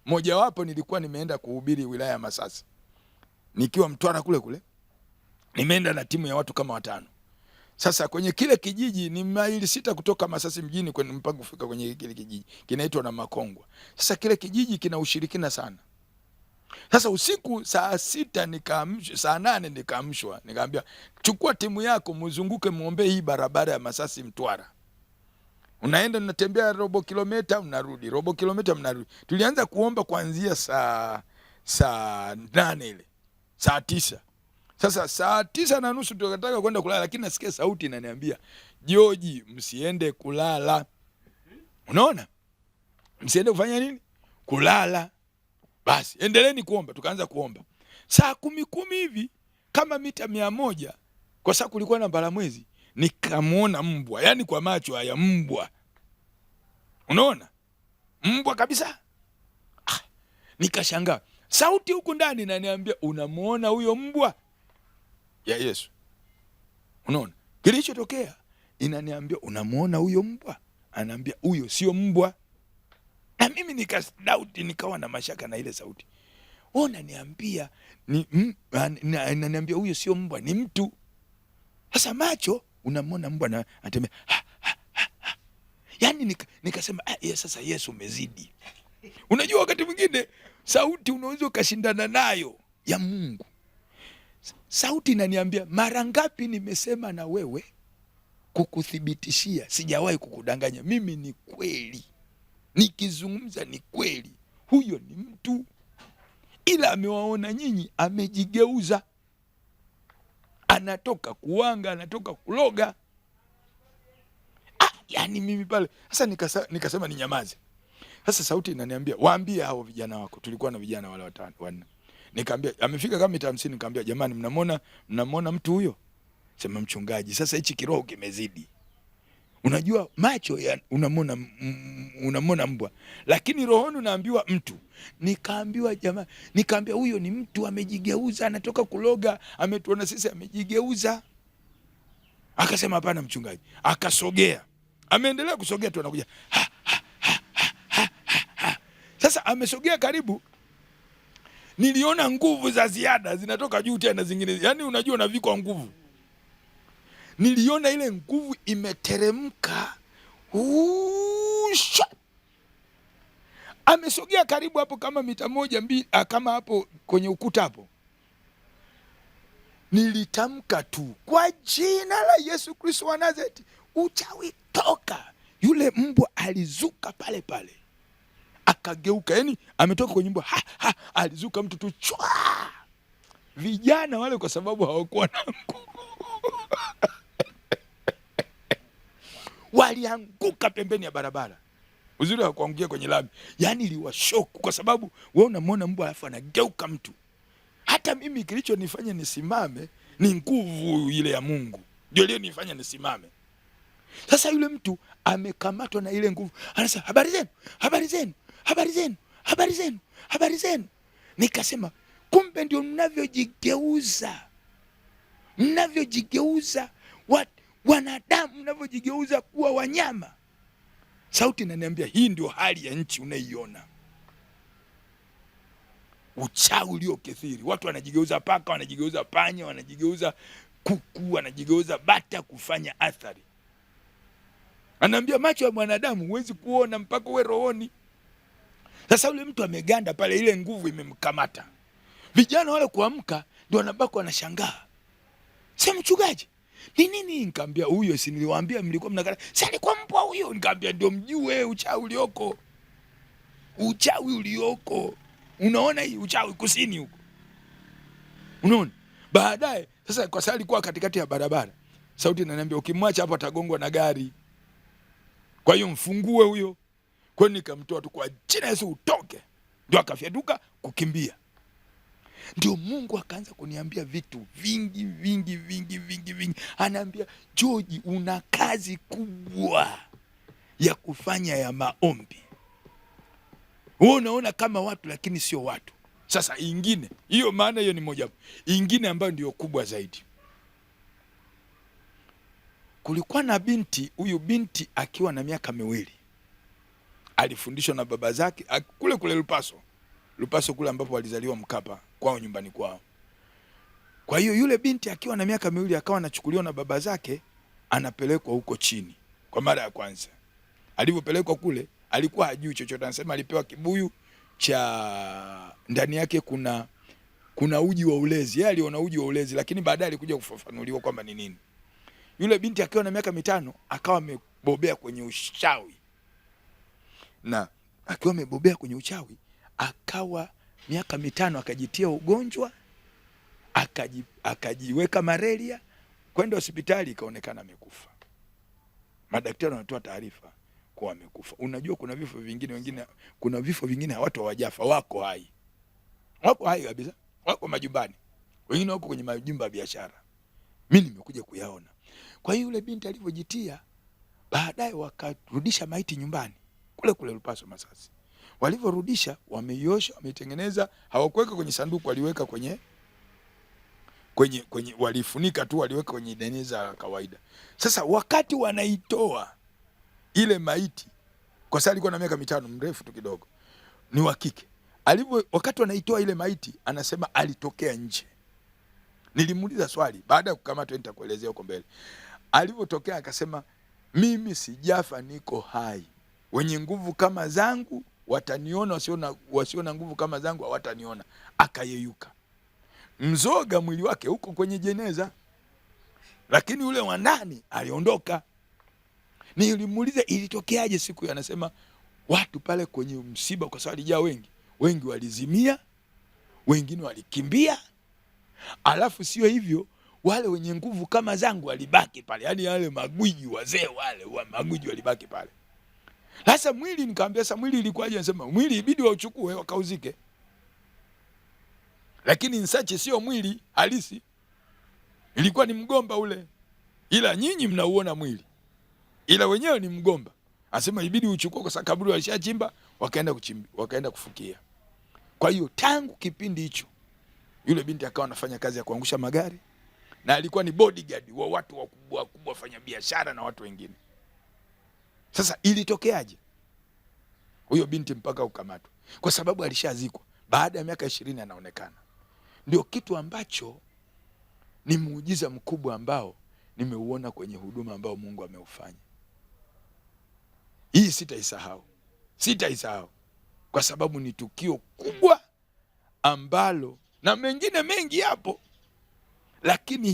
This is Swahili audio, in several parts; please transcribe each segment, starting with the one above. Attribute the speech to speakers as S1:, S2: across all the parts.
S1: Moja wapo nilikuwa nimeenda kuhubiri wilaya ya Masasi, nikiwa Mtwara kule kule, nimeenda na timu ya watu kama 5. Sasa kwenye kile kijiji ni maili 6 kutoka Masasi mjini kwenye mpaka kufika kwenye kile kijiji kinaitwa na Makongwa. Sasa kile kijiji kina ushirikina sana. Sasa usiku saa 6 nikaamshwa, saa 8 nikaamshwa, nikaambia chukua timu yako mzunguke muombe hii barabara ya Masasi Mtwara. Unaenda unatembea robo kilomita unarudi, robo kilomita mnarudi. Tulianza kuomba kuanzia saa 8 ile. Saa 9. Sasa saa 9:30 tukataka kwenda kulala, lakini nasikia sauti inaniambia, "George, msiende kulala." Unaona? Msiende kufanya nini? Kulala. Basi, endeleeni kuomba. Tukaanza kuomba. Saa 10 hivi kama mita 100 kwa sababu kulikuwa na mbalamwezi, nikamuona mbwa, yani kwa macho haya mbwa. Unaona? Mbwa kabisa. Nikashangaa. Sauti huku ndani inaniambia, "Unamuona huyo mbwa?" Ya Yesu. Unaona? Kilichotokea inaniambia, "Unamuona huyo mbwa?" Ananiambia, "Huyo sio mbwa." Na mimi nikadauti, nikawa na mashaka na ile sauti. Ona niambia ananiambia huyo sio mbwa, ni mtu. Sasa macho unamuona mbwa na anatembea. Yaani nikasema sasa Yesu umezidi. Unajua wakati mwingine sauti unaweza ukashindana nayo ya Mungu. Sauti inaniambia, "Mara ngapi nimesema na wewe kukuthibitishia, sijawahi kukudanganya. Mimi ni kweli. Nikizungumza ni kweli. Huyo ni mtu. Ila amewaona nyinyi, amejigeuza. Anatoka kuwanga, anatoka kuloga." Yani mimi pale sasa nikasema ni nyamaze. Sasa sauti inaniambia, "Waambie hao vijana wako." Tulikuwa na vijana wale 4. Nikamwambia, amefika kama mita 50, nikamwambia, "Jamani, mnamwona mtu huyo?" Sema, "Mchungaji, sasa hichi kiroho kimezidi. Unajua macho unamwona mbwa, lakini rohoni unaambiwa mtu." Nikaambiwa, "Jamani," nikaambia, "Huyo ni mtu amejigeuza, anatoka kuloga, ametuona sisi amejigeuza." Akasema, "Hapana mchungaji." Akasogea. Ameendelea kusogea tu, anakuja. Sasa amesogea karibu, niliona nguvu za ziada zinatoka juu tena zingine. Yaani unajua unavikwa nguvu. Niliona ile nguvu imeteremka. Amesogea karibu hapo kama mita 1 2, kama hapo kwenye ukuta hapo. Nilitamka tu, "Kwa jina la Yesu Kristo wa Nazareti, uchawi toka." Yule mbwa alizuka pale pale. Akageuka, yani ametoka kwenye mbwa, alizuka mtu tu chwa. Vijana wale kwa sababu hawakuwa na nguvu walianguka pembeni ya barabara. Uzuri wa kuangukia kwenye lami, yani iliwashoku kwa sababu wewe unamwona mbwa alafu anageuka mtu. Hata mimi kilichonifanya nisimame ni nguvu ile ya Mungu. Ndio ile nifanya nisimame. Sasa yule mtu amekamatwa na ile nguvu. Anasema, "Habari zenu, habari zenu, habari zenu, habari zenu, habari zenu." Nikasema, kumbe ndio mnavyojigeuza. Mnavyojigeuza wanadamu, mnavyojigeuza kuwa wanyama. Sauti inaniambia, hii ndio hali ya nchi unaiona. Uchawi uliokithiri. Watu wanajigeuza paka, wanajigeuza panya, wanajigeuza kuku, wanajigeuza bata kufanya athari. Anaambia macho ya mwanadamu huwezi kuona mpaka uwe rohoni. Sasa yule mtu ameganda pale, ile nguvu imemkamata. Vijana wale kuamka ndio wanabaki wanashangaa. "Sema mchungaji, ni nini?" Nikamwambia, "Huyo si niliwaambia mlikuwa mnakata. Sasa alikuwa mbwa huyo." Nikamwambia, "Ndio mjue uchawi ulioko. Uchawi ulioko. Unaona hii uchawi kusini huko." Unaona? Baadaye sasa kwa sababu alikuwa katikati ya barabara, sauti inaniambia, "Ukimwacha hapo atagongwa na gari. Kwa hiyo mfungue huyo." Kwa hiyo nikamtoa tu, "Kwa jina Yesu utoke." Ndio akafyaduka kukimbia. Ndio Mungu akaanza kuniambia vitu vingi vingi vingi vingi vingi. Anaambia, "George, una kazi kubwa ya kufanya ya maombi. Wewe unaona kama watu lakini sio watu." Sasa ingine, hiyo maana hiyo ni moja. Ingine ambayo ndio kubwa zaidi. Kulikuwa na binti, huyu binti akiwa na miaka 2. Alifundishwa na baba zake kule kule Lupaso. Lupaso kule ambapo walizaliwa Mkapa, kwao nyumbani kwao. Kwa hiyo yule binti akiwa na miaka 2 akawa anachukuliwa na baba zake, anapelekwa huko chini kwa mara ya kwanza. Alipopelekwa kule alikuwa hajui chochote, anasema alipewa kibuyu cha ndani yake kuna uji wa ulezi. Yeye aliona uji wa ulezi, lakini baadaye alikuja kufafanuliwa kwamba ni nini. Yule binti akiwa na miaka 5 akawa amebobea kwenye uchawi, na akiwa amebobea kwenye uchawi akawa miaka 5 akajitia ugonjwa, akajiweka malaria, kwenda hospitali ikaonekana amekufa. Madaktari wanatoa taarifa kwa amekufa. Unajua kuna vifo vingine watu hawajafa, wako hai. Wako hai kabisa, wako majumbani. Wengine wako kwenye majumba ya biashara. Mimi nimekuja kuyaona. Kwa hiyo yule binti alivyojitia, baadaye wakarudisha maiti nyumbani kule kule Lupaso Masasi. Walivyorudisha, wameiosha, wameitengeneza, hawakuweka kwenye sanduku, waliweka kwenye walifunika tu, waliweka kwenye deneza kawaida. Sasa wakati wanaitoa ile maiti, kwa sababu alikuwa na miaka 5, mrefu tu kidogo, ni wa kike. Wakati wanaitoa ile maiti, anasema alitokea nje. Nilimuuliza swali baada ya kukamatwa, nitakuelezea huko mbele. Alivyotokea akasema, mimi sijafa, niko hai. Wenye nguvu kama zangu wataniona, wasiona nguvu kama zangu hawataniona. Akayeyuka. Mzoga mwili wake huko kwenye jeneza, lakini ule wa ndani aliondoka. Nilimuuliza ilitokeaje siku hiyo, anasema watu pale kwenye msiba, kwa sababu alijaa wengi walizimia, wengine walikimbia. Alafu sio hivyo, wale wenye nguvu kama zangu walibaki pale, yani wale magwiji wazee, wale wa magwiji walibaki pale. Sasa mwili, nikamwambia sasa mwili ilikuwaje? Anasema mwili ibidi wauchukue wakauzike, lakini nsache sio mwili halisi, ilikuwa ni mgomba ule, ila nyinyi mnauona mwili, ila wenyewe ni mgomba. Anasema ibidi uchukue kwa sababu kaburi walishachimba, wakaenda kufukia. Kwa hiyo tangu kipindi hicho yule binti akawa anafanya kazi ya kuangusha magari, na alikuwa ni bodyguard wa watu wakubwa wafanya biashara na watu wengine. Sasa ilitokeaje huyo binti mpaka ukamatwa? Kwa sababu alishazikwa baada ya miaka 20 anaonekana. Ndio kitu ambacho ni muujiza mkubwa ambao nimeuona kwenye huduma ambao Mungu ameufanya. Hii sitaisahau kwa sababu ni tukio kubwa ambalo, na mengine mengi hapo, lakini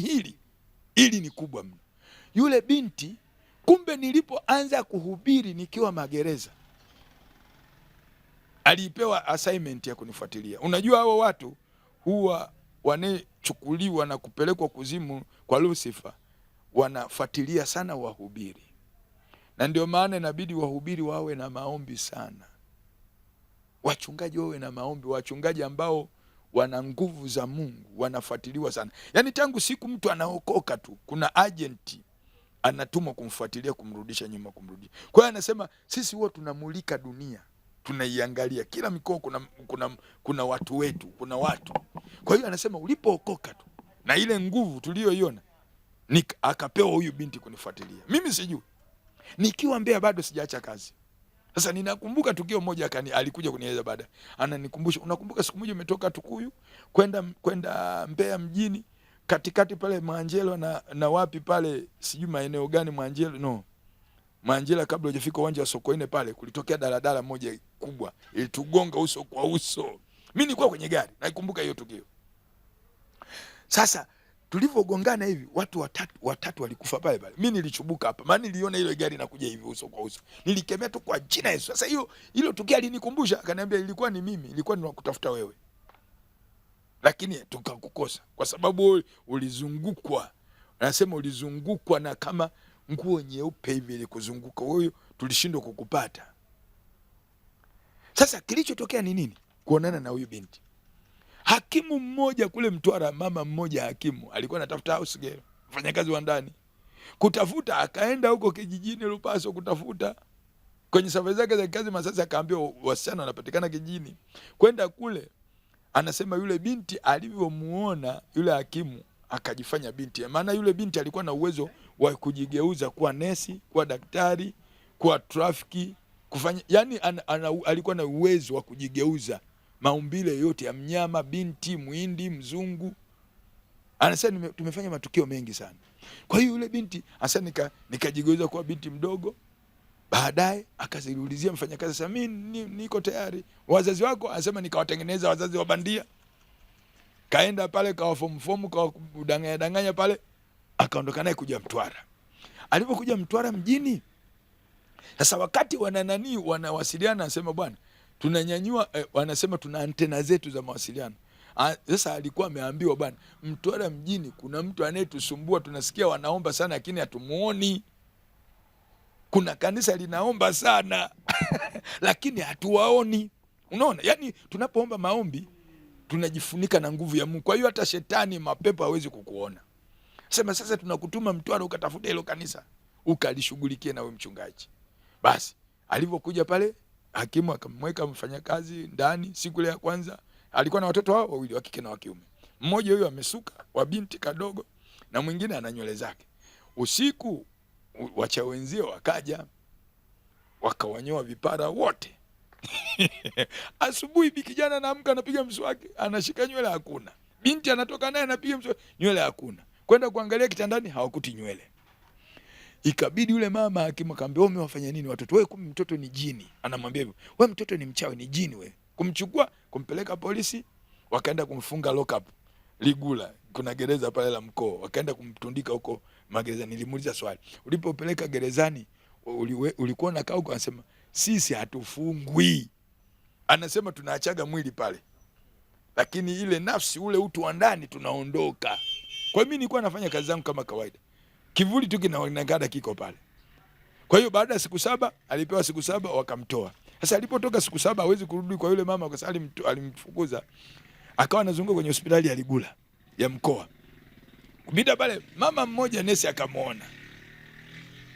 S1: hili ni kubwa mno. Yule binti, kumbe nilipoanza kuhubiri nikiwa magereza, alipewa assignment ya kunifuatilia. Unajua hao watu huwa wanachukuliwa na kupelekwa kuzimu kwa Lucifer, wanafuatilia sana wahubiri. Na ndio maana inabidi wahubiri wawe na maombi sana. Wachungaji wawe na maombi, wachungaji ambao wana nguvu za Mungu wanafuatiliwa sana. Yaani tangu siku mtu anaokoka tu, kuna agenti anatumwa kumfuatilia, kumrudisha nyuma, kumrudisha. Kwa hiyo anasema sisi huwa tunamulika dunia, tunaiangalia kila mikoa, kuna watu wetu, kuna watu. Kwa hiyo anasema ulipookoka tu na ile nguvu tuliyoiona, akapewa huyu binti kunifuatilia. Mimi sijui, nikiwa Mbeya bado sijaacha kazi. Sasa ninakumbuka tukio moja, alikuja kunieleza baada. Ananikumbusha, unakumbuka siku moja umetoka Tukuyu kwenda Mbeya mjini, katikati pale Mwanjelo na wapi pale, sijui maeneo gani Mwanjelo kabla hujafika uwanja wa Sokoine pale, kulitokea daladala moja kubwa, ilitugonga uso kwa uso. Mimi nilikuwa kwenye gari, naikumbuka hiyo tukio. Sasa tulivyogongana hivi, watu watatu walikufa pale. Mimi nilichubuka hapa, maana niliona ile gari inakuja hivi uso kwa uso. Nilikemea tu kwa jina Yesu. Sasa hilo tukio alinikumbusha, akaniambia ilikuwa ni mimi, ilikuwa ninakutafuta wewe, lakini tukakukosa kwa sababu ulizungukwa. Anasema ulizungukwa na kama nguo nyeupe hivi ilikuzunguka wewe, tulishindwa kukupata. Sasa kilichotokea ni nini? Kuonana na huyu binti. Hakimu mmoja kule Mtwara, mama mmoja hakimu, alikuwa anatafuta house girl, mfanyakazi wa ndani. Kutafuta, akaenda huko kijijini Lupaso kutafuta. Kwenye safari zake za kazi Masasi akaambiwa wasichana wanapatikana kijijini. Kwenda kule, anasema yule binti alivyomuona yule hakimu akajifanya binti. Maana yule binti alikuwa na uwezo wa kujigeuza kuwa nesi, kuwa daktari, kuwa trafiki, kufanya, yani alikuwa na uwezo wa kujigeuza maumbile yote ya mnyama, binti, muhindi, mzungu. Anasema tumefanya matukio mengi sana. Kwa hiyo yule binti hasa nikajigeuza kwa binti mdogo. Baadaye akaziulizia mfanyakazi, sasa mimi niko tayari. Wazazi wako? Anasema nikawatengeneza wazazi wa bandia. Kaenda pale kawafomu danganya pale, akaondoka naye kuja Mtwara. Alipokuja Mtwara mjini, sasa wakati wanawasiliana, anasema bwana tunanyanyua wanasema tuna antena zetu za mawasiliano. Sasa alikuwa ameambiwa bwana, Mtwara mjini kuna mtu anayetusumbua, tunasikia wanaomba sana lakini hatumuoni. Kuna kanisa linaomba sana lakini hatuwaoni. Unaona? Yaani tunapoomba maombi tunajifunika na nguvu ya Mungu. Kwa hiyo hata shetani, mapepo hawezi kukuona. Sema sasa tunakutuma Mtwara ukatafuta hilo kanisa, ukalishughulikie na wewe mchungaji. Basi alipokuja pale, hakimu akamweka mfanyakazi ndani. Siku ile ya kwanza alikuwa na watoto wao wawili, wa kike na wa kiume. Mmoja huyo amesuka, wa binti kadogo, na mwingine ana nywele zake. Usiku wacha wenzio wakaja, wakawanyoa vipara wote. Asubuhi kijana anaamka, anapiga mswaki, anashika nywele hakuna. Binti anatoka naye anapiga mswaki, nywele hakuna. Kwenda kuangalia kitandani, hawakuti nywele. Ikabidi yule mama hakimu akamwambia, wewe umewafanya nini watoto? Wewe kumbe mtoto ni jini. Anamwambia hivyo, wewe mtoto ni mchawi, ni jini wewe. Kumchukua, kumpeleka polisi, wakaenda kumfunga lock up Ligula, kuna gereza pale la mkoa. Wakaenda kumtundika huko magereza. Nilimuuliza swali, ulipopeleka gerezani ulikuwa unakaa huko? Anasema sisi hatufungwi, anasema tunaachaga mwili pale, lakini ile nafsi, ule utu wa ndani tunaondoka. Kwa mimi nilikuwa nafanya kazi zangu kama kawaida, kivuli tu kinaonekana kiko pale. Kwa hiyo baada ya siku 7 alipewa siku 7 wakamtoa. Sasa alipotoka siku 7 hawezi kurudi kwa yule mama kwa sababu alimfukuza. Akawa anazunguka kwenye hospitali ya Ligula ya mkoa. Kupita pale mama mmoja nesi akamwona.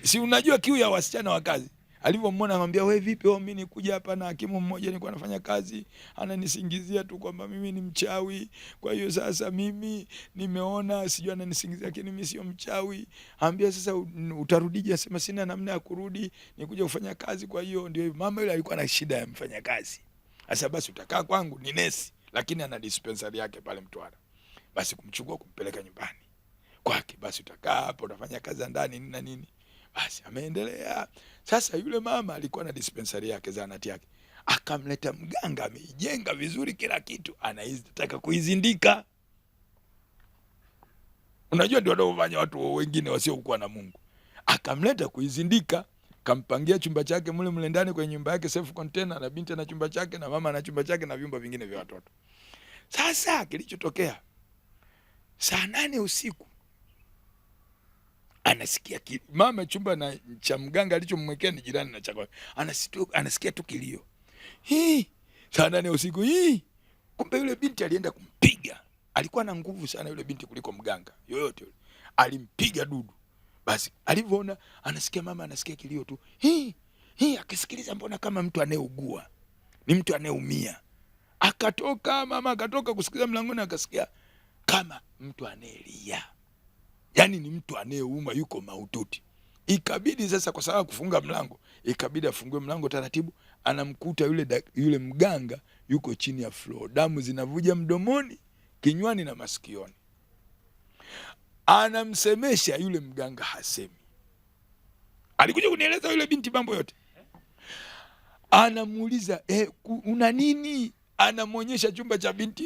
S1: Si unajua kiu ya wasichana wa kazi. Alipomwona akamwambia, wewe vipi? Mimi nikuja hapa na hakimu mmoja nilikuwa nafanya kazi, ananisingizia tu kwamba mimi ni mchawi. Kwa hiyo sasa mimi nimeona sijui ananisingizia, lakini mimi sio mchawi. Ambia sasa utarudije? Sema sina namna ya kurudi, nikuja kufanya kazi. Kwa hiyo ndio mama yule alikuwa na shida ya mfanya kazi. Sasa basi utakaa kwangu, ni nesi lakini ana dispensary yake pale Mtwara. Basi kumchukua kumpeleka nyumbani kwake, basi utakaa hapo utafanya kazi ndani nini na nini. Basi ameendelea. Sasa yule mama alikuwa na dispensary yake, zahanati yake. Akamleta mganga, ameijenga vizuri kila kitu, anataka kuizindika. Unajua ndio wanaofanya watu wengine wasiokuwa na Mungu. Akamleta kuizindika, kampangia chumba chake mule ndani kwenye nyumba yake, safe container, na binti na chumba chake na mama na chumba chake na vyumba vingine vya watoto. Sasa kilichotokea, saa 8 usiku anasikia mama chumba na cha mganga alichomwekea ni jirani na chakwa. Anasikia tu kilio. Saa 8 usiku. Kumbe yule binti alienda kumpiga. Alikuwa na nguvu sana yule binti kuliko mganga yoyote yule. Alimpiga dudu. Basi alivyoona anasikia mama anasikia kilio tu. Akisikiliza mbona kama mtu anayeugua. Ni mtu anayeumia. Mama akatoka kusikiza mlangoni, akasikia kama mtu anayelia. Yaani ni mtu anayeuma, yuko mahututi. Ikabidi sasa, kwa sababu kufunga mlango, ikabidi afungue mlango taratibu. Anamkuta yule mganga yuko chini ya floor, damu zinavuja mdomoni, kinywani na masikioni. Anamsemesha yule mganga, hasemi. Alikuja kunieleza yule binti mambo yote. Anamuuliza, una nini? Anamwonyesha chumba cha binti.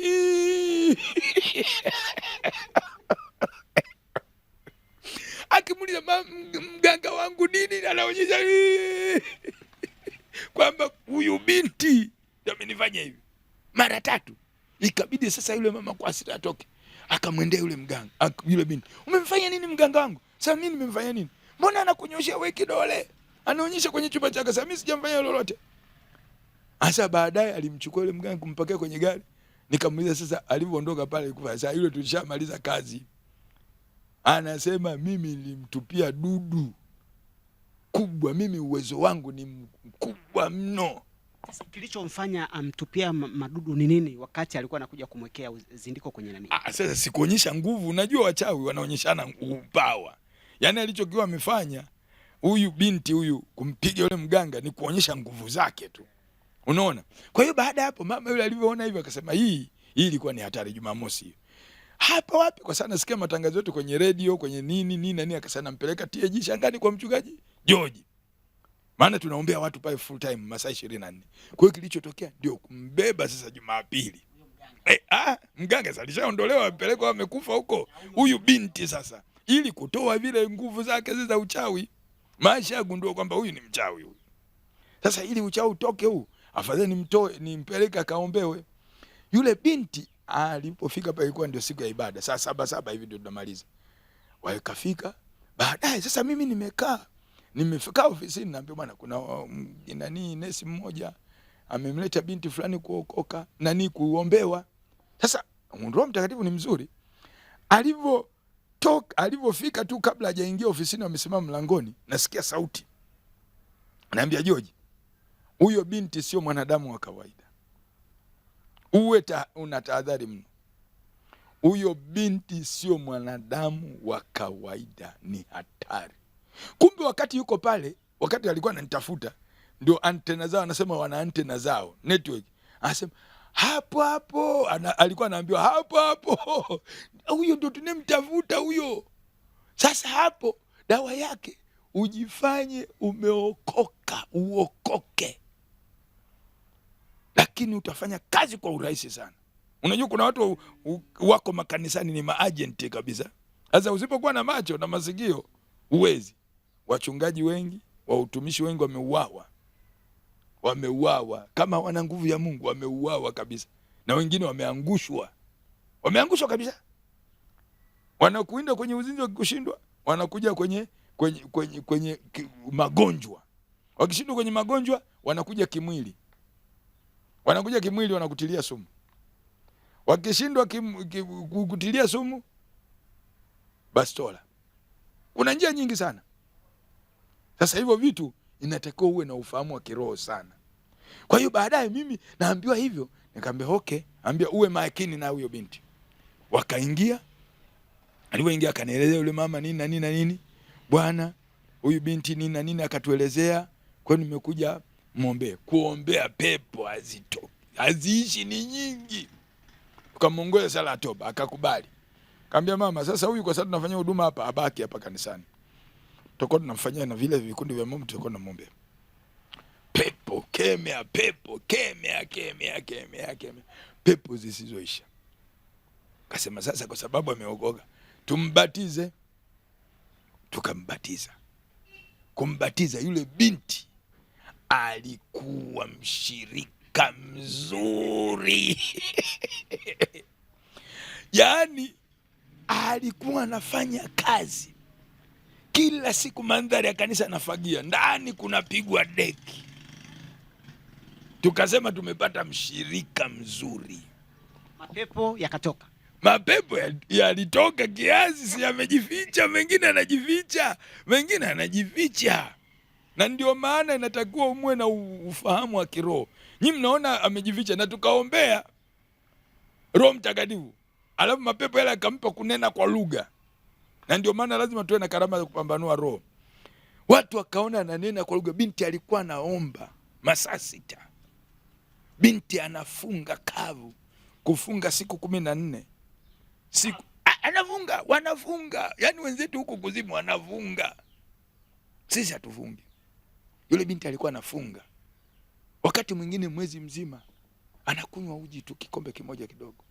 S1: Akimuuliza, mganga wangu nini? Anaonyesha kwamba huyu binti ndio amenifanya hivi mara 3. Ikabidi sasa yule mama kwa hasira atoke, akamwendea yule mganga, yule binti, umemfanya nini mganga wangu? Sasa mimi nimemfanya nini? Mbona anakunyoshia wewe kidole? Anaonyesha kwenye chumba chake. Sasa mimi sijamfanya lolote. Sasa baadaye alimchukua yule mganga kumpakia kwenye gari. Nikamuuliza sasa alivyoondoka pale kufa, sasa yule tulishamaliza kazi. Anasema mimi nilimtupia dudu kubwa, mimi uwezo wangu ni mkubwa mno.
S2: Sasa kilichomfanya amtupia madudu ni nini wakati alikuwa anakuja kumwekea zindiko kwenye nani?
S1: Sasa sikuonyesha nguvu. Unajua wachawi wanaonyeshana upawa. Yaani alichokiwa amefanya huyu binti huyu kumpiga yule mganga ni kuonyesha nguvu zake tu. Unaona? Kwa hiyo baada hapo mama yule alivyoona hivyo akasema hii ilikuwa ni hatari. Jumamosi hiyo. Hapa wapi? Kwa sana nasikia matangazo yote kwenye radio, kwenye nini, akasema nampeleka TAG Shangani kwa mchungaji George. Maana tunaombea watu pale full time masaa 24. Kwa hiyo kilichotokea ndio kumbeba sasa Jumapili. Mganga sasa alishaondolewa, amepelekwa, amekufa huko. Huyu binti sasa ili kutoa vile nguvu zake za uchawi. Maisha agundua kwamba huyu ni mchawi huyu. Sasa ili uchawi utoke huu, afadhali nimpeleke akaombewe. Yule binti alipofika pale ilikuwa ndio siku ya ibada. Saa 7 hivi ndio tunamaliza. Wakafika. Baadaye sasa mimi nimefika ofisini, naambia bwana kuna nesi mmoja amemleta binti fulani kuokoka kuombewa. Sasa Roho Mtakatifu ni mzuri. Alivyofika tu kabla hajaingia ofisini, wamesimama mlangoni, nasikia sauti. Naambia George, huyo binti sio mwanadamu wa kawaida. Una tahadhari mno. Huyo binti sio mwanadamu wa kawaida, ni hatari. Kumbe wakati yuko pale, wakati alikuwa ananitafuta, ndio antena zao, anasema wana antena zao, network. Anasema hapo, alikuwa anaambiwa hapo. Huyo ndio tunemtafuta huyo. Sasa hapo dawa yake ujifanye umeokoka, uokoke. Lakini utafanya kazi kwa urahisi sana. Unajua kuna watu wako makanisani ni maagenti kabisa. Sasa usipokuwa na macho na masikio uwezi. Wachungaji wengi, wautumishi wengi wameuawa. Kama wana nguvu ya Mungu wameuawa kabisa. Na wengine wameangushwa kabisa. Wanakuinda kwenye uzinzi wakikushindwa, wanakuja kwenye magonjwa. Wakishindwa kwenye magonjwa, wanakuja kimwili. Wanakutilia sumu. Wakishindwa kukutilia sumu, bastola. Kuna njia nyingi sana. Sasa hivyo vitu inatakiwa uwe na ufahamu wa kiroho sana. Kwa hiyo baadaye mimi naambiwa hivyo, nikamwambia okay, ambia uwe makini na huyo binti. Wakaingia. Alipoingia akanielezea yule mama nini. Bwana, huyu binti nini akatuelezea, kwa nimekuja kuombea pepo hazitoki. Haziishi ni nyingi. Tukamongoza sala toba, akakubali. Kaambia mama, sasa huyu kwa sababu tunafanya huduma hapa, abaki hapa kanisani. Tutakuwa tunamfanyia na vile vikundi vya Mungu, tutakuwa tunamwombea. Pepo kemea, pepo zisizoisha. Kasema sasa kwa sababu ameokoka, tumbatize. Tukambatiza. Kumbatiza yule binti alikuwa mshirika mzuri. Yaani alikuwa anafanya kazi kila siku, mandhari ya kanisa anafagia, ndani kunapigwa deki. Tukasema tumepata mshirika mzuri.
S2: Mapepo yakatoka.
S1: Mapepo yalitoka kiasi, si yamejificha, mengine anajificha. Na ndio maana inatakiwa umwe na ufahamu wa kiroho. Nyinyi mnaona amejificha, na tukaombea Roho Mtakatifu. Alafu mapepo yale akampa kunena kwa lugha. Na ndio maana lazima tuwe na karama za kupambanua roho. Watu wakaona ananena kwa lugha. Binti alikuwa anaomba masaa 6. Binti anafunga kavu. Kufunga siku 14. Wanafunga. Yaani wenzetu huko kuzimu wanafunga. Sisi hatufungi. Yule binti alikuwa anafunga. Wakati mwingine mwezi mzima anakunywa uji tu kikombe kimoja kidogo.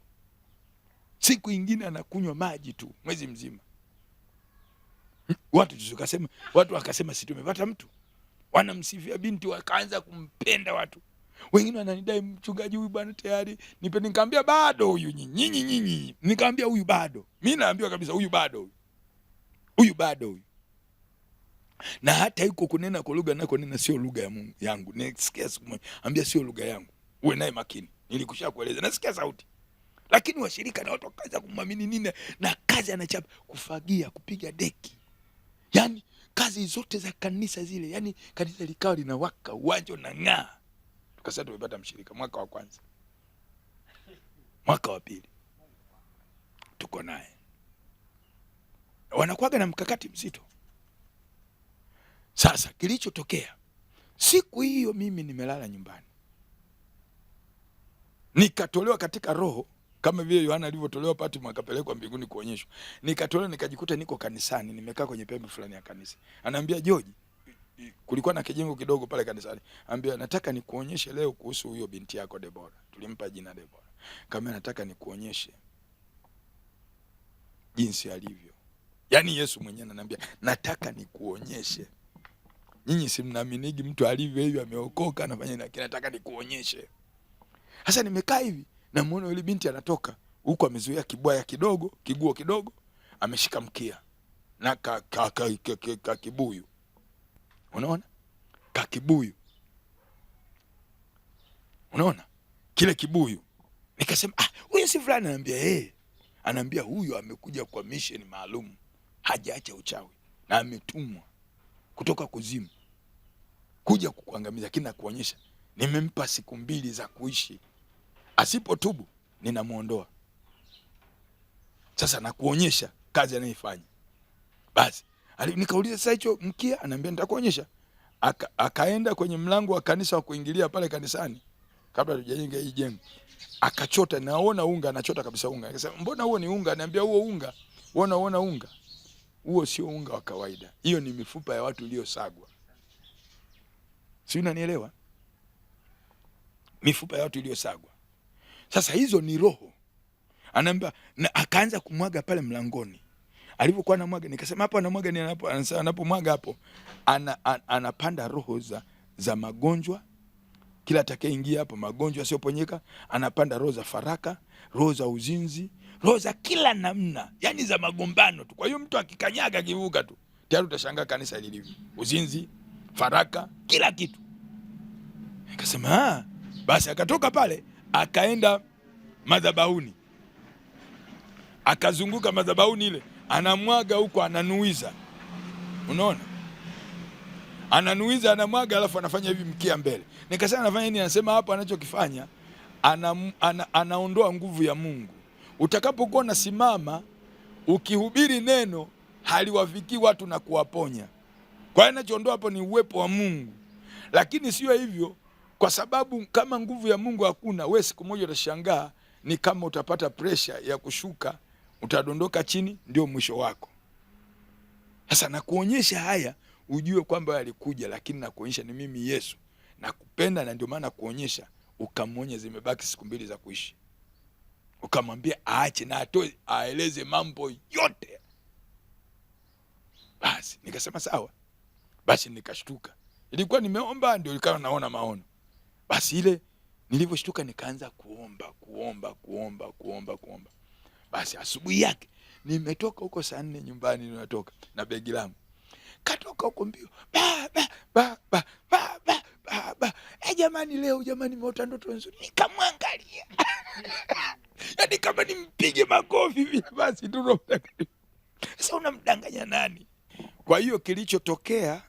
S1: Siku nyingine anakunywa maji tu mwezi mzima. Watu wakasema si tumepata mtu. Wanamsifia binti, wakaanza kumpenda watu. Wengine wananidai mchungaji huyu bwana tayari nipe. Nikamwambia bado huyu nyinyi. Nikamwambia huyu bado. Mimi naambiwa kabisa huyu bado. Na hata yuko kunena kwa lugha nako nena sio lugha ya Mungu yangu. Nisikia siku moja ambia sio lugha yangu. Uwe naye makini. Nilikusha kueleza. Nasikia sauti. Lakini washirika na watu wakaanza kumwamini nini, na kazi anachapa, kufagia, kupiga deki. Yaani kazi zote za kanisa zile, yaani kanisa likawa linawaka, uwanja unang'aa. Tukasema tumepata mshirika. Mwaka wa kwanza. Mwaka wa pili tuko naye. Wanakuaga na mkakati mzito. Sasa kilichotokea siku hiyo, mimi nimelala nyumbani. nikatolewa katika roho kama vile Yohana alivyotolewa Patmo akapelekwa mbinguni kuonyeshwa. Nikatolewa nikajikuta niko kanisani, nimekaa kwenye pembe fulani ya kanisa. Anaambia George, kulikuwa na kijengo kidogo pale kanisani. Anambia nataka nikuonyeshe leo kuhusu huyo binti yako Debora. Tulimpa jina Debora. Kama nataka nikuonyeshe jinsi alivyo. Yaani Yesu mwenyewe ananiambia nataka nikuonyeshe. Nyinyi si mnaaminigi mtu alivyo hivi ameokoka anafanya nini, nataka nikuonyeshe. Sasa nimekaa hivi namuona yule binti anatoka huko amezuia kibwaya kidogo, kiguo kidogo, ameshika mkia na kibuyu. Unaona? Kibuyu. Unaona? Kile kibuyu. Nikasema huyu si fulani, ananiambia anaambia huyu amekuja kwa mission maalum. Hajaacha uchawi na ametumwa kutoka kuzimu kuja kukuangamiza, lakini nakuonyesha nimempa siku 2 za kuishi. Asipotubu ninamuondoa. Sasa nakuonyesha kazi anayoifanya. Basi nikauliza sasa hicho mkia, ananiambia nitakuonyesha. Akaenda kwenye mlango wa kanisa wa kuingilia pale kanisani kabla tujajenga hii jengo. Akachota, naona unga, anachota kabisa unga. Akasema mbona huo ni unga? Ananiambia huo unga, unaona unga? Huo sio unga wa kawaida. Hiyo ni mifupa ya watu iliyosagwa. Si unanielewa? Mifupa ya watu iliyosagwa. Sasa hizo ni roho. Ananiambia na akaanza kumwaga pale mlangoni. Alipokuwa anamwaga nikasema hapo anamwaga ni anapomwaga hapo anapanda roho za magonjwa. Kila atakayeingia hapo magonjwa yasiyoponyeka, anapanda roho za faraka, roho za uzinzi, roho za kila namna, yani za magombano tu. Kwa hiyo mtu akikanyaga kivuka tu, tayari utashangaa kanisa lilivyo. Uzinzi, faraka, kila kitu. Nikasema basi akatoka pale, akaenda madhabahuni. Akazunguka madhabahuni ile, anamwaga huko, ananuiza. Unaona? Ananuiza, anamwaga, alafu anafanya hivi mkia mbele. Nikasema anafanya nini? Anasema hapo anachokifanya anaondoa nguvu ya Mungu. Utakapokuwa unasimama ukihubiri neno, haliwafikii watu na kuwaponya. Kwa hiyo anachoondoa hapo ni uwepo wa Mungu. Lakini sio hivyo, kwa sababu kama nguvu ya Mungu hakuna, wewe siku moja utashangaa ni kama utapata pressure ya kushuka, utadondoka chini, ndio mwisho wako. Sasa nakuonyesha haya ujue kwamba alikuja, lakini nakuonyesha ni mimi Yesu. Nakupenda na ndio maana kuonyesha, ukamwonya zimebaki siku 2 za kuishi. Ukamwambia aache na atoe, aeleze mambo yote. Basi nikasema sawa. Basi nikashtuka. Ilikuwa nimeomba ndio ikawa naona maono. Basi ile nilivyoshtuka nikaanza kuomba. Basi asubuhi yake nimetoka huko saa 4 nyumbani, ninatoka na begi langu. Katoka huko mbio. Baba. Jamani leo nimeota ndoto nzuri. Nikamwangalia. Yaani kama nimpige makofi vile basi tu. Sasa unamdanganya nani? Kwa hiyo kilichotokea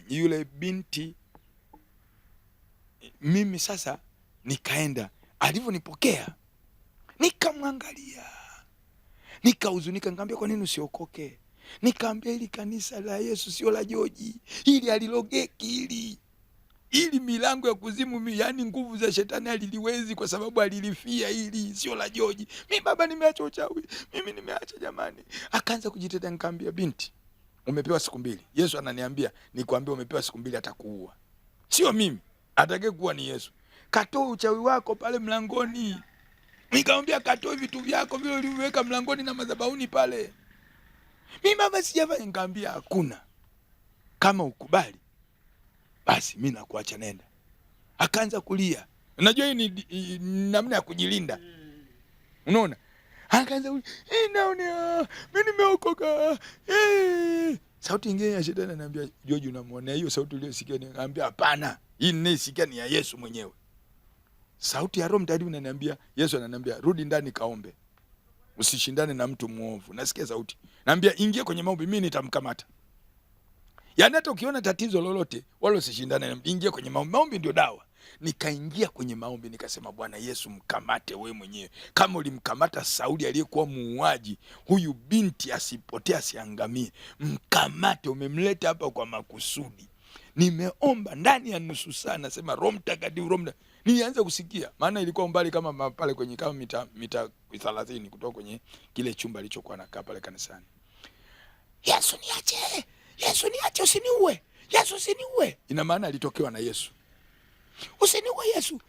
S1: yule binti, mimi sasa nikaenda, alivyonipokea nikamwangalia, nikahuzunika, nikamwambia kwa nini usiokoke? Nikamwambia hili kanisa la Yesu sio la Joji, hili alilogeki hili milango ya kuzimu, yani nguvu za shetani aliliwezi, kwa sababu alilifia, hili sio la Joji. Mimi baba nimeacha uchawi, mimi nimeacha jamani. Akaanza kujitetea. Nikamwambia binti, umepewa siku 2. Yesu ananiambia nikwambie umepewa siku 2 atakuua. Sio mimi, atakayekuua ni Yesu. Katoa uchawi wako pale mlangoni. Nikamwambia katoa vitu vyako vile ulivyoweka mlangoni na madhabahuni pale. Mimi baba sijafanya. Nikamwambia hakuna. Kama ukubali basi mimi nakuacha nenda. Akaanza kulia. Unajua hii ni namna ya kujilinda. Unaona? Akaanza naona mimi nimeokoka. Sauti nyingine ya shetani ananiambia George, unamwona hiyo sauti uliyosikia? Nikamwambia hapana, hii ninayosikia ni ya Yesu mwenyewe. Sauti ya Roho Mtakatifu inaniambia, Yesu ananiambia rudi ndani kaombe. Usishindane na mtu muovu. Nasikia sauti. Naambia ingia kwenye maombi, mimi nitamkamata. Yaani hata ukiona tatizo lolote wala usishindane, ingia kwenye maombi. Maombi ndio dawa. Nikaingia kwenye maombi, nikasema Bwana Yesu, mkamate wewe mwenyewe. Kama ulimkamata Sauli aliyekuwa muuaji, huyu binti asipotee, asiangamie. Mkamate, umemleta hapa kwa makusudi. Nimeomba ndani ya nusu saa, nasema Roho Mtakatifu, Roho Mtakatifu. Nilianza kusikia, maana ilikuwa umbali kama pale kwenye kama mita 30 kutoka kwenye kile chumba alichokuwa nakaa pale kanisani. Yesu niache, Yesu niache, usiniue, Yesu usiniue. Ina maana alitokewa na Yesu. Usiniue Yesu,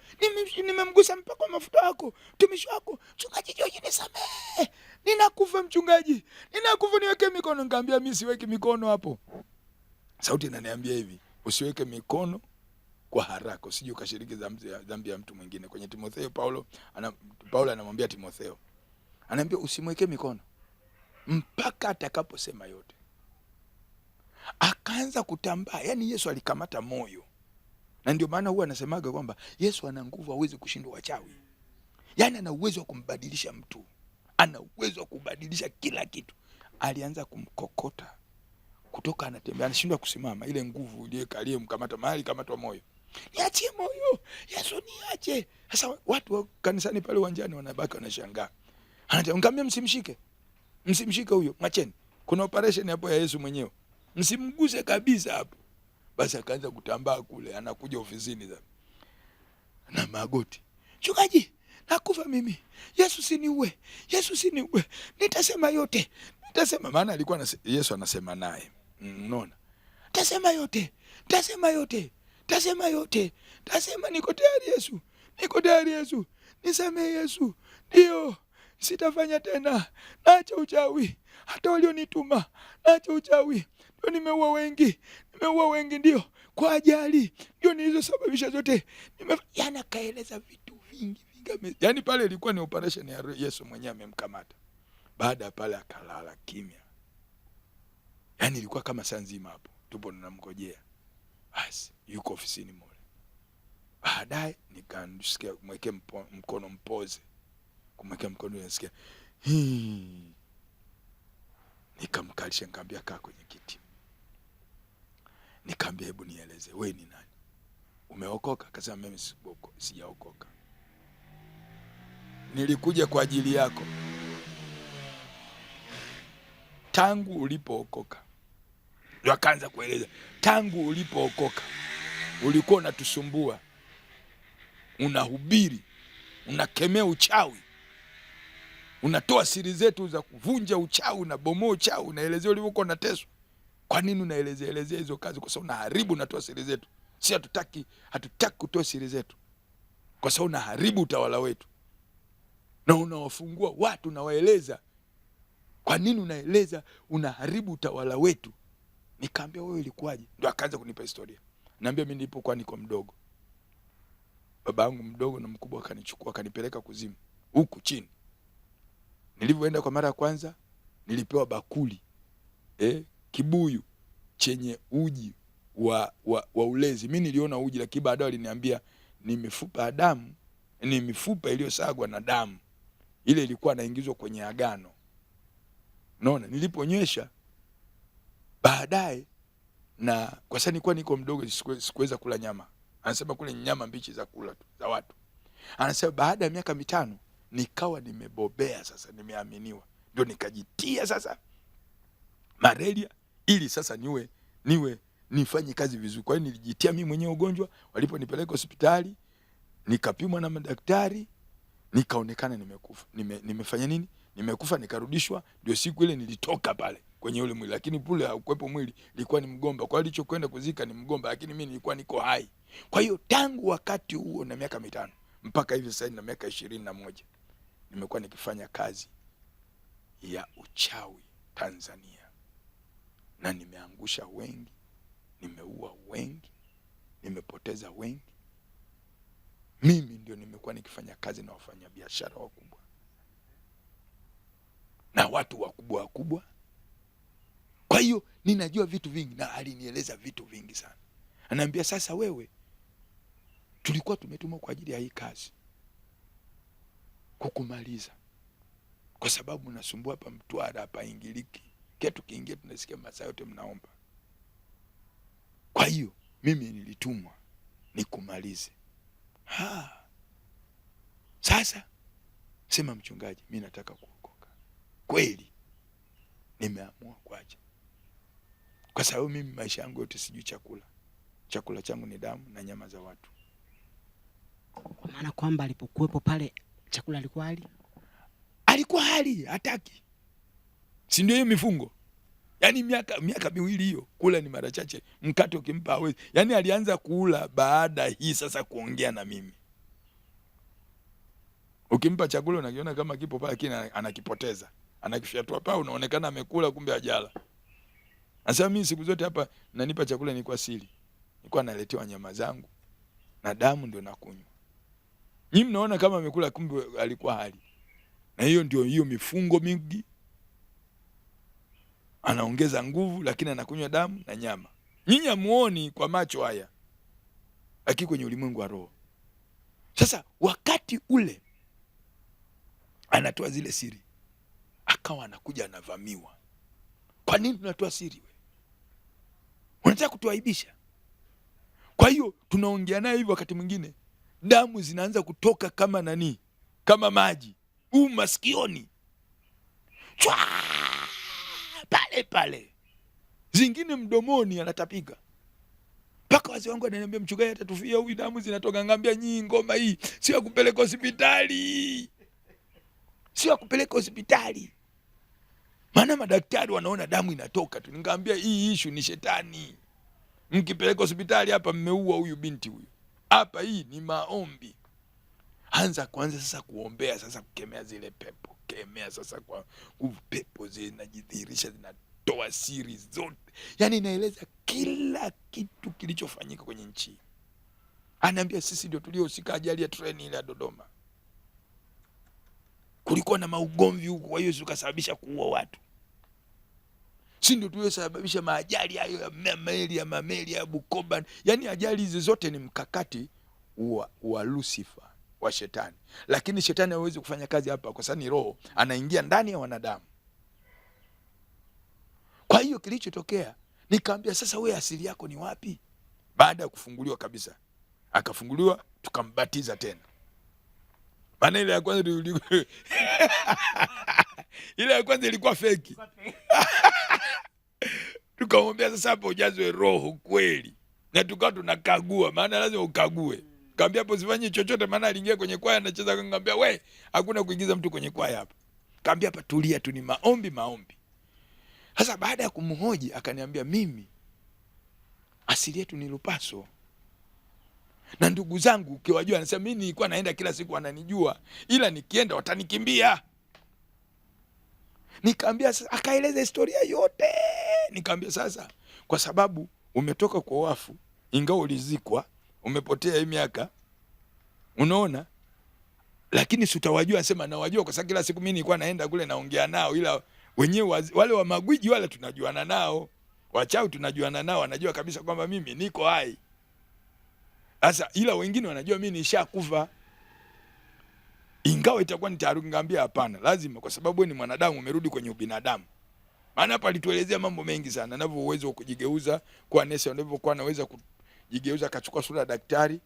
S1: nimemgusa mpaka kwa mafuta yako, mtumishi wako mchungaji George, nisamehe, ninakufa mchungaji, ninakufa, niweke mikono. Nikamwambia mimi siweki mikono hapo. Sauti inaniambia hivi, usiweke mikono kwa haraka, usije ukashiriki dhambi ya mtu mwingine. Kwenye Timotheo, Paulo anamwambia Timotheo, anamwambia usimweke mikono mpaka atakaposema yote. Akaanza kutambaa, yani Yesu alikamata moyo. Na ndio maana huwa anasemaga kwamba Yesu ana nguvu, hawezi kushindwa wachawi. Yani ana uwezo wa kumbadilisha mtu, ana uwezo wa kubadilisha kila kitu. Alianza kumkokota kutoka anatembea, anashindwa kusimama, ile nguvu ile aliyemkamata mahali kamatwa moyo. Niachie moyo, Yesu niache. Sasa watu wa kanisani pale uwanjani wanabaki wanashangaa. Ananiambia msimshike huyo, mwacheni. Kuna operation hapo ya Yesu mwenyewe, msimguse kabisa hapo. Basi akaanza kutambaa kule, anakuja ofisini sasa na magoti, mchungaji nakufa mimi, Yesu siniue, Yesu siniue, nitasema yote, nitasema. Maana alikuwa Yesu anasema naye, unaona, tasema yote, tasema yote, tasema yote, tasema niko tayari Yesu, niko tayari Yesu, nisamehe Yesu, ndio sitafanya tena, naacha uchawi, hata walionituma naacha uchawi, ndio nimeua wengi, ndio kwa ajali, ndio nilizosababisha zote. Yana kaeleza vitu vingi. Yani pale ilikuwa ni operation ya Yesu mwenyewe amemkamata. Baada ya pale akalala kimya. Yani ilikuwa kama saa nzima hapo tupo tunamngojea. Basi yuko ofisini mole. Baadaye nikamsikia mweke mkono mpoze. Kumwekea mkono nasikia. Nikamkalisha, nikamwambia kaa kwenye kiti. Nikamwambia hebu nieleze wewe ni nani? Umeokoka? Akasema mimi sijaokoka. Nilikuja kwa ajili yako. Tangu ulipookoka. Ndio akaanza kueleza. Tangu ulipookoka ulikuwa unatusumbua. Unahubiri, unakemea uchawi. Unatoa siri zetu za kuvunja uchawi, unabomoa uchawi, unaelezea ulivyokuwa unateswa. Kwa nini unaelezea hizo kazi? Kwa sababu unaharibu, unatoa siri zetu. Si hatutaki kutoa siri zetu. Kwa sababu unaharibu utawala wetu. Na unawafungua watu na waeleza. Kwa nini unaeleza unaharibu utawala wetu? Nikamwambia wewe ilikuwaje? Ndio akaanza kunipa historia. Naambia mimi nilipokuwa niko mdogo, babangu mdogo na mkubwa akanichukua akanipeleka kuzimu huku chini. Nilipoenda kwa mara ya kwanza nilipewa bakuli kibuyu chenye uji wa ulezi. Mimi niliona uji, lakini baadaye aliniambia ni mifupa ya damu, ni mifupa iliyosagwa na damu. Ile ilikuwa inaingizwa kwenye agano. Unaona, niliponywesha baadaye, na kwa sababu nilikuwa niko mdogo sikuweza kula nyama. Anasema kule nyama mbichi za kula tu za watu. Anasema baada ya miaka 5 nikawa nimebobea sasa, nimeaminiwa. Ndio nikajitia sasa malaria ili sasa nifanye kazi vizuri. Kwa hiyo nilijitia mimi mwenyewe ugonjwa, waliponipeleka hospitali, nikapimwa na madaktari, nikaonekana nimekufa. Nimefanya nini? Nimekufa, nikarudishwa. Ndio siku ile nilitoka pale kwenye ule mwili, lakini pule hakuepo mwili, ilikuwa ni mgomba. Kwa hiyo alichokwenda kuzika ni mgomba, lakini mimi nilikuwa niko hai. Kwa hiyo tangu wakati huo na miaka 5 mpaka hivi sasa na miaka 21 nimekuwa nikifanya kazi ya uchawi Tanzania. Na nimeangusha wengi, nimeua wengi, nimepoteza wengi. Mimi ndio nimekuwa nikifanya kazi na wafanya biashara wakubwa na watu wakubwa. Kwa hiyo ninajua vitu vingi, na alinieleza vitu vingi sana. Ananiambia sasa wewe, tulikuwa tumetumwa kwa ajili ya hii kazi kukumaliza. Kwa sababu unasumbua hapa Mtwara, hapa ingiliki. Kitu kiingia tunasikia masaa yote mnaomba. Kwa hiyo mimi nilitumwa nikumalize. Sasa sema mchungaji, mimi nataka kuokoka. Kweli nimeamua kuacha. Kwa sababu mimi maisha yangu yote sijui chakula. chakula changu ni damu na nyama za watu.
S2: Kwa maana kwamba alipokuwepo pale chakula
S1: alikuwa hali hataki, si ndio? Hiyo mifungo, yaani miaka miwili hiyo, kula ni mara chache, mkate ukimpa hawezi. Yaani alianza kula baada hii sasa kuongea na mimi. Ukimpa chakula unakiona kama kipo pale, lakini anakipoteza, anakifyatua pale, unaonekana amekula, kumbe hajala. Sasa mimi siku zote hapa nanipa chakula ni kwa siri, nilikuwa naletewa nyama zangu na damu ndio nakunywa. Nyinyi mnaona kama amekula, kumbe alikuwa hali. Na hiyo ndio hiyo mifungo mingi, anaongeza nguvu lakini anakunywa damu na nyama. Nyinyi hamuoni kwa macho haya, lakini kwenye ulimwengu wa roho. Sasa wakati ule anatoa zile siri, akawa anakuja anavamiwa. Kwa nini unatoa siri wewe? Unataka kutuaibisha? Kwa hiyo tunaongea naye hivyo, wakati mwingine damu zinaanza kutoka kama nani, kama maji masikioni, chwa pale pale, zingine mdomoni, anatapika. Mpaka wazee wangu ananiambia, mchungaji atatufia huyu, damu zinatoka. Ngambia, nyinyi ngoma hii sio ya kupeleka hospitali, sio ya kupeleka hospitali, maana madaktari wanaona damu inatoka tu. Ngambia, hii issue ni shetani. Mkipeleka hospitali hapa mmeua huyu binti huyu. Hapa hii ni maombi. Kwanza sasa kuombea, sasa kukemea zile pepo. Kemea sasa kwa pepo zinajidhihirisha, zinatoa siri zote. Yaani inaeleza kila kitu kilichofanyika kwenye nchi. Anaambia sisi ndio tuliohusika ajali ya treni ile ya Dodoma. Kulikuwa na maugomvi huko, kwa hiyo tukasababisha kuua watu. Si ndio tuliosababisha maajali hayo ya mameli ya Bukoba. Yaani ajali hizo zote ni mkakati wa Lucifer, wa shetani. Lakini shetani hawezi kufanya kazi hapa kwa sababu ni roho, anaingia ndani ya wanadamu. Kwa hiyo kilichotokea, nikamwambia sasa wewe asili yako ni wapi? Baada ya kufunguliwa kabisa, akafunguliwa, tukambatiza tena. Maana ile ya kwanza ile ya kwanza ilikuwa feki. Tukamwambia sasa hapo ujazwe roho kweli. Na tukawa tunakagua, maana lazima ukague. Kaambia hapo usifanye chochote, maana aliingia kwenye kwaya anacheza. Ngambia we, hakuna kuingiza mtu kwenye kwaya hapa. Kaambia hapa tulia tu, ni maombi. Sasa baada ya kumhoji akaniambia, mimi asili yetu ni Lupaso. Na ndugu zangu ukiwajua, anasema mimi nilikuwa naenda kila siku, wananijua, ila nikienda watanikimbia. Nikaambia sasa, akaeleza historia yote. Nikaambia sasa, kwa sababu umetoka kwa wafu, ingawa ulizikwa, umepotea hii miaka, unaona, lakini si utawajua. Anasema nawajua kwa sababu kila siku mimi nilikuwa naenda kule naongea nao, ila wenyewe wale wa magwiji wale tunajuana nao, wachawi tunajuana nao, wanajua kabisa kwamba mimi niko hai. Sasa ila wengine wanajua mimi nishakufa, ingawa itakuwa ni taharuki. Ngambia hapana, lazima, kwa sababu wewe ni mwanadamu, umerudi kwenye ubinadamu. Maana hapa alituelezea mambo mengi sana, anavyo uwezo wa kujigeuza kwa nesi, anavyokuwa anaweza kujigeuza, akachukua sura ya daktari,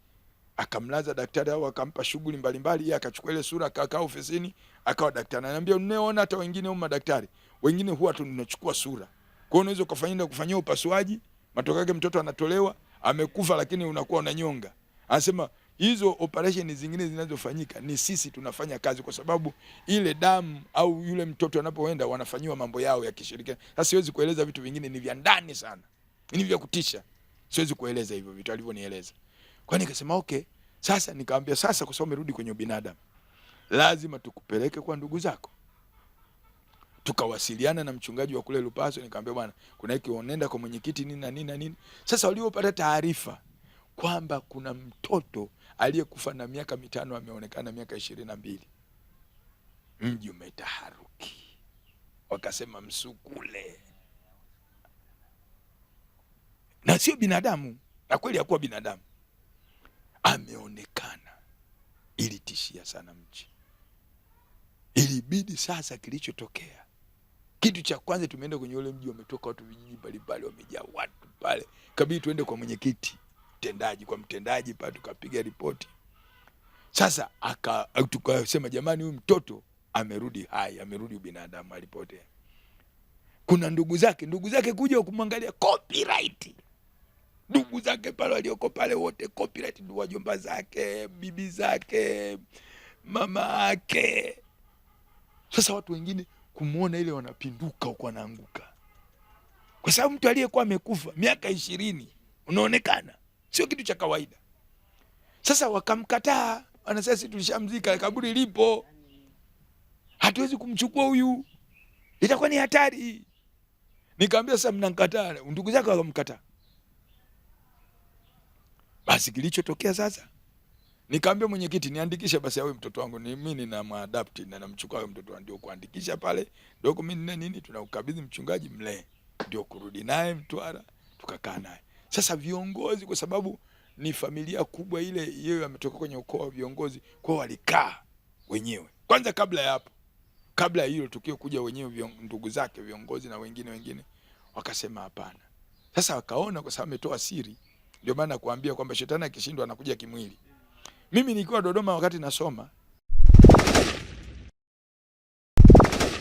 S1: akamlaza daktari au akampa shughuli mbalimbali, yeye akachukua ile sura akakaa ofisini akawa daktari. Ananiambia, unaona hata wengine huko madaktari wengine huwa tunachukua sura. Kwa hiyo unaweza kufanyia upasuaji, matokeo yake mtoto anatolewa amekufa, lakini unakuwa unanyonga. Anasema hizo operation zingine zinazofanyika ni sisi tunafanya kazi, kwa sababu ile damu au yule mtoto anapoenda wanafanyiwa mambo yao ya kishirikina. Sasa siwezi kueleza vitu vingine, ni vya ndani sana, ni vya kutisha, siwezi kueleza hivyo vitu alivyonieleza. Kwa nini nikasema okay. Sasa nikamwambia sasa, kwa sababu umerudi kwenye binadamu, lazima tukupeleke kwa ndugu zako. Tukawasiliana na mchungaji wa kule Lupaso, nikamwambia bwana, kuna hiki, unaenda kwa mwenyekiti nini na nini na nini. Sasa waliopata taarifa kwamba kuna mtoto aliyekufa na miaka 5 ameonekana miaka 22, mji umetaharuki. Wakasema msukule, na sio binadamu, na kweli hakuwa binadamu, ameonekana. Ilitishia sana mji. Ilibidi sasa, kilichotokea, kitu cha kwanza tumeenda kwenye ule mji, wametoka watu vijiji mbalimbali, wamejaa watu pale, kabidi tuende kwa mwenyekiti mtendaji, kwa mtendaji pale, tukapiga ripoti. Sasa tukasema jamani, huyu mtoto amerudi hai, amerudi binadamu, alipotea. Kuna ndugu zake kuja kumwangalia copyright. ndugu zake pale walioko pale wote copyright, ndugu wajomba zake, bibi zake, mama yake. Sasa watu wengine kumuona ile wanapinduka huko, wanaanguka, kwa sababu mtu aliyekuwa amekufa miaka 20 unaonekana sio kitu cha kawaida. Sasa wakamkataa, wanasema sisi tulishamzika, kaburi lipo, hatuwezi kumchukua huyu, itakuwa ni hatari. Nikamwambia sasa mnanikataa, ndugu zake wakamkataa. Basi kilichotokea sasa, nikamwambia mwenyekiti, niandikishe basi awe mtoto wangu, mimi nina maadapt na namchukua awe mtoto wangu, ndio kuandikisha pale document na nini, tunaukabidhi mchungaji mlee, ndio kurudi naye Mtwara tukakaa naye. Sasa viongozi, kwa sababu ni familia kubwa ile, yeye ametoka kwenye ukoo wa viongozi, kwa walikaa wenyewe kwanza. Kabla ya hapo, kabla ya hilo tukio kuja, wenyewe ndugu zake viongozi na wengine wakasema hapana. Sasa wakaona kwa sababu ametoa siri, ndio maana kuambia kwamba shetani akishindwa anakuja kimwili. Mimi nikiwa Dodoma wakati nasoma,